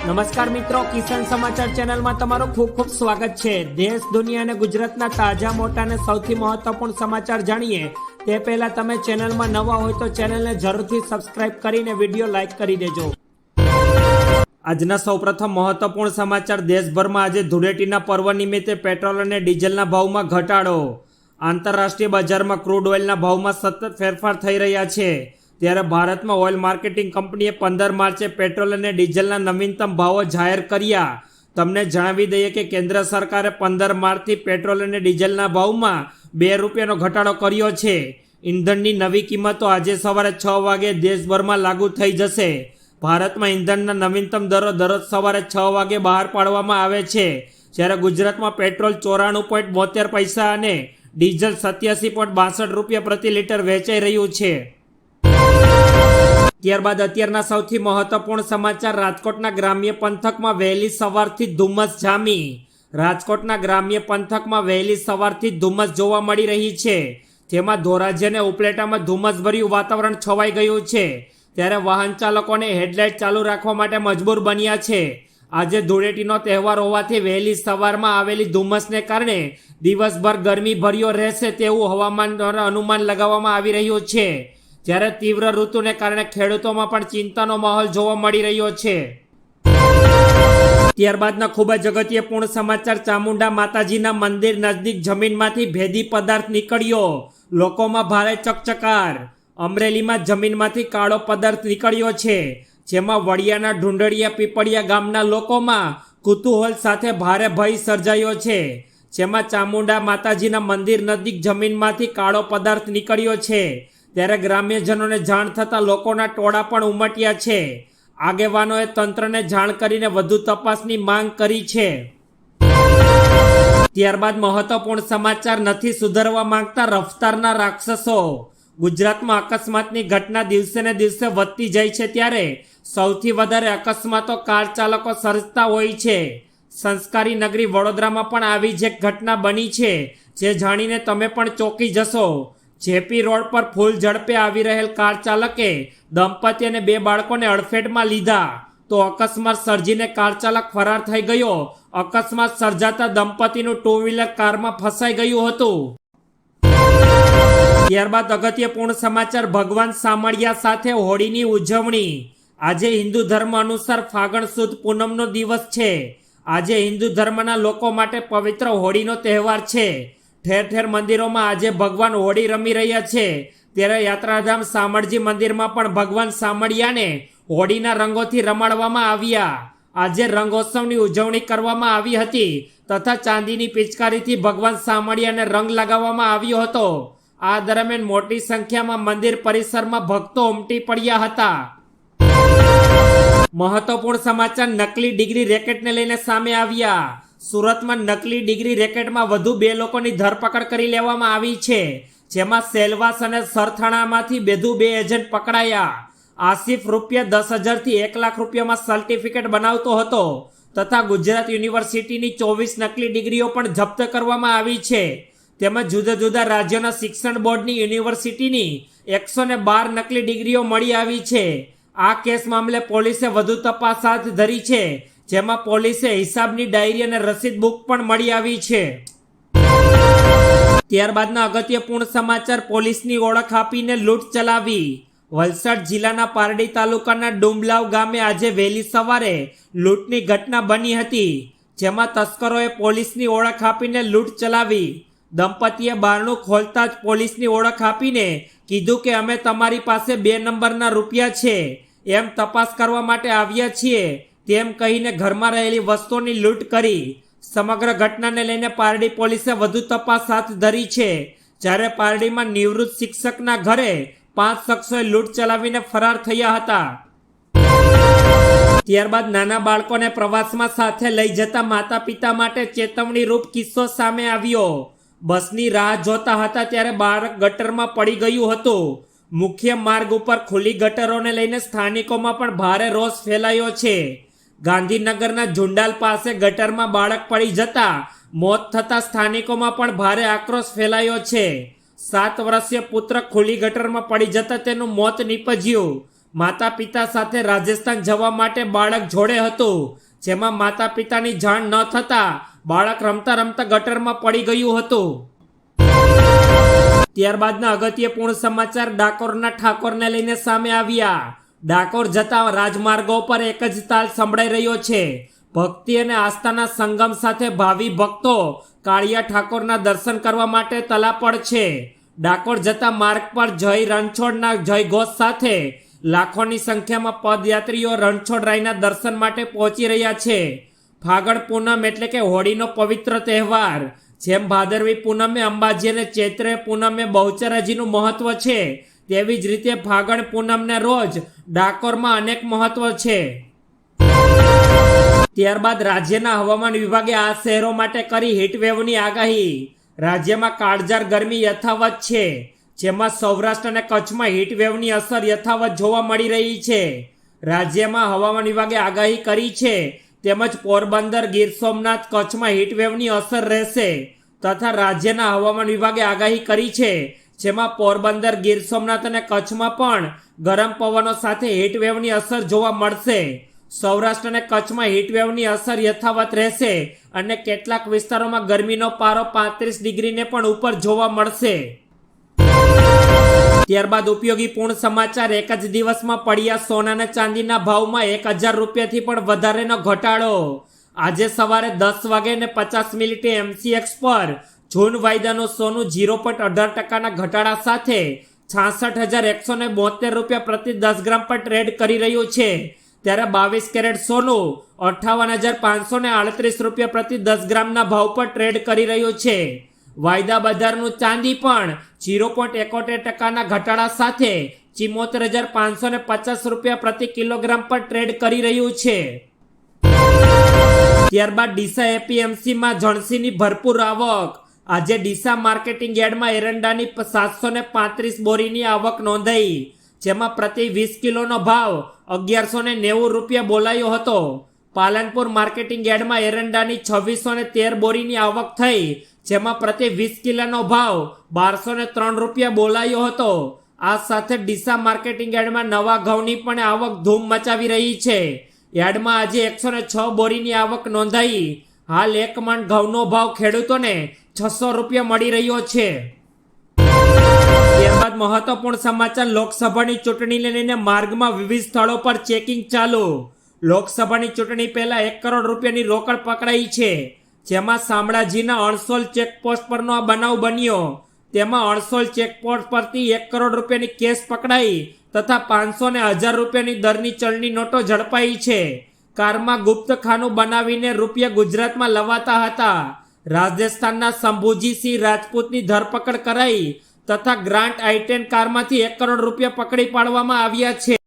નમસ્કાર મિત્રો, કિસાન સમાચાર ચેનલમાં તમારું ખૂબ ખૂબ સ્વાગત છે। દેશ, દુનિયા અને ગુજરાતના તાજા, મોટા અને સૌથી મહત્વપૂર્ણ સમાચાર જાણીએ તે પહેલા તમે ચેનલમાં નવા હોય તો ચેનલને જરૂરથી સબસ્ક્રાઇબ કરીને વિડીયો લાઈક કરી દેજો। આજના સૌપ્રથમ મહત્વપૂર્ણ સમાચાર। દેશભરમાં આજે ધૂળેટીના પર્વ નિમિત્તે પેટ્રોલ અને ડીઝલના ભાવમાં ઘટાડો। આંતરરાષ્ટ્રીય બજારમાં ક્રૂડ ઓઇલના ભાવમાં સતત ફેરફાર થઈ રહ્યા છે, ત્યારે ભારતમાં ઓઇલ માર્કેટિંગ કંપનીએ 15 માર્ચે પેટ્રોલ અને ડીઝલના નવીનતમ ભાવો જાહેર કર્યા। તમને જણાવી દઈએ કે કેન્દ્ર સરકારે 15 માર્ચથી પેટ્રોલ અને ડીઝલના ભાવમાં 2 રૂપિયાનો ઘટાડો કર્યો છે। ઈંધણની નવી કિંમતો આજે સવારે 6 વાગે દેશભરમાં લાગુ થઈ જશે। ભારતમાં ઈંધણના નવીનતમ દરો દરરોજ સવારે 6 વાગે બહાર પાડવામાં આવે છે, જ્યારે ગુજરાતમાં પેટ્રોલ 94.72 પૈસા અને ડીઝલ 87.62 રૂપિયા પ્રતિ લીટર વેચાઈ રહ્યું છે। ત્યારબાદ અત્યારના સૌથી મહત્વપૂર્ણ સમાચાર। રાજકોટના ગ્રામ્ય પંથકમાં વહેલી સવારથી ધુમ્મસ જામી। રાજકોટના ગ્રામ્ય પંથકમાં વહેલી સવારથી ધુમ્મસ જોવા મળી રહી છે, જેમાં ધોરાજી અને ઉપલેટામાં ધુમ્મસભર્યું વાતાવરણ છવાઈ ગયું છે, ત્યારે વાહન ચાલકોને હેડલાઇટ ચાલુ રાખવા માટે મજબૂર બન્યા છે। આજે ધૂળેટીનો તહેવાર હોવાથી વહેલી સવારમાં આવેલી ધુમ્મસને કારણે દિવસભર ગરમી ભર્યો રહેશે તેવું હવામાન દ્વારા અનુમાન લગાવવામાં આવી રહ્યું છે, જ્યારે તીવ્ર ઋતુને કારણે ખેડૂતોમાં પણ ચિંતાનો માહોલ જોવા મળી રહ્યો છે। ત્યારબાદના ખૂબ જ અગત્યપૂર્ણ સમાચાર। ચામુંડા માતાજીના મંદિર નજીક જમીનમાંથી ભેદી પદાર્થ નીકળ્યો, લોકોમાં ભારે ચકચકાર। અમરેલીમાં જમીનમાંથી કાળો પદાર્થ નીકળ્યો છે, જેમાં વડિયાના ઢુંઢળિયા પીપળિયા ગામના લોકોમાં કુતૂહલ સાથે ભારે ભય સર્જાયો છે, જેમાં ચામુંડા માતાજીના મંદિર નજીક જમીનમાંથી કાળો પદાર્થ નીકળ્યો છે, ત્યારે ગ્રામ્યજનોને જાણ થતાં લોકોના ટોળા પણ ઉમટ્યા છે। આગેવાનોએ તંત્રને જાણ કરીને વધુ તપાસની માંગ કરી છે। ત્યારબાદ મહત્વપૂર્ણ સમાચાર। નથી સુધરવા માંગતા રફતારના રાક્ષસો। ગુજરાતમાં અકસ્માતની ઘટના દિવસે ને દિવસે વધતી જાય છે, ત્યારે સૌથી વધારે અકસ્માતો કાર ચાલકો સર્જતા હોય છે। સંસ્કારી નગરી વડોદરામાં પણ આવી જ એક ઘટના બની છે, જે જાણીને તમે પણ ચોંકી જશો। જેપી રોડ પર ફૂલ ઝડપે આવી રહેલ કાર ચાલકે દંપતી અને 2 બાળકોને અડફેટમાં લીધા, તો અકસ્માત સર્જીને કાર ચાલક ફરાર થઈ ગયો। અકસ્માત સર્જાતા દંપતીનું 2 વ્હીલર કારમાં ફસાઈ ગયું હતું। ત્યારબાદ અગત્યપૂર્ણ સમાચાર। ભગવાન સામળિયા સાથે હોળીની ઉજવણી। આજે હિન્દુ ધર્મ અનુસાર ફાગણ સુદ પૂનમનો દિવસ છે। આજે હિન્દુ ધર્મના લોકો માટે પવિત્ર હોળીનો તહેવાર છે। ઠેર ઠેર મંદિરોમાં આજે ભગવાન હોળી રમી રહ્યા છે, ત્યારે યાત્રાધામ સામળજી મંદિરમાં પણ ભગવાન સામળિયાને હોળીના રંગોથી રમાડવામાં આવ્યા। આજે રંગોત્સવની ઉજવણી કરવામાં આવી હતી તથા ચાંદીની પિચકારીથી ભગવાન સામળિયાને રંગ લગાવવામાં આવ્યો હતો। આ દરમિયાન મોટી સંખ્યામાં મંદિર પરિસરમાં ભક્તો ઉમટી પડ્યા હતા। મહત્વપૂર્ણ સમાચાર। નકલી ડિગ્રી રેકેટને લઈને સામે આવ્યા। સુરતમાં નકલી ડિગ્રી રેકેટમાં વધુ 2 લોકોની ધરપકડ કરી લેવામાં આવી છે, જેમાં સેલવાસ અને સરથાણામાંથી વધુ 2 એજન્ટ પકડાયા। આસિફ ₹10,000 થી 1 લાખ રૂપિયામાં સર્ટિફિકેટ બનાવતો હતો તથા ગુજરાત યુનિવર્સિટીની 24 નકલી ડિગ્રીઓ પણ જપ્ત કરવામાં આવી છે, તેમજ જુદા જુદા રાજ્યોના શિક્ષણ બોર્ડની યુનિવર્સિટીની 112 નકલી ડિગ્રીઓ મળી આવી છે। આ કેસ મામલે પોલીસે વધુ તપાસ હાથ ધરી છે, જેમાં પોલીસે હિસાબની ડાયરી અને રસીદ બુક પણ મળી આવી છે। ત્યારબાદના અગત્યપૂર્ણ સમાચાર। પોલીસની ઓળખ આપીને લૂંટ ચલાવી। વલસાડ જિલ્લાના પારડી તાલુકાના ડુંબલાવ ગામે આજે વહેલી સવારે લૂંટની ઘટના બની હતી, જેમાં તસ્કરોએ પોલીસની ઓળખ આપીને લૂંટ ચલાવી। દંપતીએ બારણું ખોલતા જ પોલીસની ઓળખ આપીને કીધું કે અમે તમારી પાસે 2 નંબરના રૂપિયા છે, એમ તપાસ કરવા માટે આવ્યા છીએ, તેમ કહીને ઘરમાં રહેલી વસ્તુઓની લૂંટ કરી। સમગ્ર ઘટનાને લઈને પારડી પોલીસે વધુ તપાસ હાથ ધરી છે, જ્યારે પારડીમાં નિવૃત્ત શિક્ષકના ઘરે 5 શખ્સોએ લૂંટ ચલાવીને ફરાર થયા હતા। ત્યારબાદ નાના બાળકોને પ્રવાસમાં સાથે લઈ જતા માતા પિતા માટે ચેતવણી રૂપ કિસ્સો સામે આવ્યો। બસની રાહ જોતા હતા ત્યારે બાળક ગટરમાં પડી ગયું હતું। મુખ્ય માર્ગ ઉપર ખુલ્લી ગટરોને લઈને સ્થાનિકોમાં પણ ભારે રોષ ફેલાયો છે। ગાંધીનગરના ઝુંડાલ પાસે ગટરમાં બાળક પડી જતા મોત થતા સ્થાનિકોમાં પણ ભારે આક્રોશ ફેલાયો છે। 7 વર્ષીય પુત્ર ખુલ્લી ગટરમાં પડી જતા તેનું મોત નીપજ્યું। માતા પિતા સાથે રાજસ્થાન જવા માટે બાળક જોડે હતું, જેમાં માતા પિતાની જાણ ન થતા બાળક રમતા રમતા ગટરમાં પડી ગયું હતું. ત્યારબાદના અગત્યપૂર્ણ સમાચાર ડાકોરના ઠાકોરને લઈને સામે આવ્યા. ડાકોર જતા રાજમાર્ગો પર એક જ તાલ સંભળાઈ રહ્યો છે. ભક્તિ અને આસ્થાના સંગમ સાથે ભાવિ ભક્તો કાળિયા ઠાકોરના દર્શન કરવા માટે તલાપડ છે. ડાકોર જતા માર્ગ પર જય રણછોડના જયઘોષ સાથે લાખોની સંખ્યામાં પદયાત્રીઓ રણછોડરાયના દર્શન માટે પહોંચી રહ્યા છે. ફાગણ પૂનમ એટલે કે હોળીનો પવિત્ર તહેવાર. જેમ ભાદરવી પૂનમે અંબાજી અને ચૈત્રે પૂનમે બહુચરાજીનું મહત્વ છે, તેવી જ રીતે ફાગણ પૂનમને રોજ ડાકોરમાં અનેક મહત્વ છે. ત્યારબાદ રાજ્યના હવામાન વિભાગે આ શહેરો માટે કરી હીટવેવની આગાહી. રાજ્યમાં કાળઝાળ ગરમી યથાવત છે, જેમાં સૌરાષ્ટ્ર અને કચ્છમાં હીટવેવની અસર યથાવત જોવા મળી રહી છે. રાજ્યમાં હવામાન વિભાગે આગાહી કરી છે તેમજ પોરબંદર, ગીર સોમનાથ, કચ્છમાં હીટવેવની અસર રહેશે તથા રાજ્યના હવામાન વિભાગે આગાહી કરી છે, જેમાં પોરબંદર, ગીર સોમનાથ અને કચ્છમાં પણ ગરમ પવનો સાથે હીટવેવની અસર જોવા મળશે. સૌરાષ્ટ્ર અને કચ્છમાં હીટવેવની અસર યથાવત રહેશે અને કેટલાક વિસ્તારોમાં ગરમીનો પારો 35 ડિગ્રીને પણ ઉપર જોવા મળશે. ત્યારબાદ ઉપયોગી પૂર્ણ સમાચાર. એક જ દિવસમાં પડ્યા સોના અને ચાંદીના ભાવમાં 1000 રૂપિયાથી પણ વધારેનો ઘટાડો. આજે સવારે 10 વાગે ને 50 મિનિટે MCX પર જૂન વાયદાનું સોનું 0.18% ઘટાડા સાથે 66,172 રૂપિયા પ્રતિ 10 ગ્રામ પર ટ્રેડ કરી રહ્યું છે. ત્યારે 22 કેરેટ સોનું 58,538 રૂપિયા પ્રતિ 10 ગ્રામના ભાવ પર ટ્રેડ કરી રહ્યું છે. વાયદા બજારનું ચાંદી પણ 0.71% ઘટાડા સાથે 74,550 રૂપિયા પ્રતિ કિલોગ્રામ પર ટ્રેડ કરી રહ્યું છે. ત્યારબાદ ડીસા એપીએમસીમાં જણસીની ભરપૂર આવક. આજે ડીસા માર્કેટિંગ યાર્ડમાં એરંડાની 735 બોરીની આવક નોંધાઈ, જેમાં પ્રતિ 20 કિલોનો ભાવ 1190 રૂપિયા બોલાયો હતો. પાલનપુર માર્કેટિંગ યાર્ડમાં એરંડાની 2613 બોરીની આવક થઈ, જેમાં પ્રતિ 20 કિલોનો ભાવ 1203 રૂપિયા બોલાયો હતો. આ સાથે ડીસા માર્કેટિંગ યાર્ડમાં નવા ઘઉંની પણ આવક ધૂમ મચાવી રહી છે. યાર્ડમાં આજે 106 બોરીની આવક નોંધાઈ. હાલ 1 મણ ઘઉંનો ભાવ ખેડૂતોને 600 રૂપિયા મળી રહ્યો છે. ત્યારબાદ મહત્વપૂર્ણ સમાચાર. લોકસભાની ચૂંટણીને લઈને માર્ગમાં વિવિધ સ્થળો પર ચેકિંગ ચાલુ. લોકસભાની ચૂંટણી પહેલા 1 કરોડ રૂપિયાની રોકડ પકડાઈ છે, જેમાં શામળાજીના અણસોલ ચેકપોસ્ટ પરનો આ બનાવ બન્યો. તેમાં અણસોલ ચેકપોસ્ટ પરથી 1 કરોડ રૂપિયાની કેસ પકડાઈ તથા 500 અને 1000 રૂપિયાની દરની ચલણી નોટો ઝડપાઈ છે. કારમાં ગુપ્ત ખાનું બનાવીને રૂપિયા ગુજરાતમાં લવાતા હતા. રાજસ્થાનના શંભુજીસિંહ રાજપૂતની ધરપકડ કરાઈ તથા ગ્રાન્ટ I-10 કારમાંથી 1 કરોડ રૂપિયા પકડી પાડવામાં આવ્યા છે.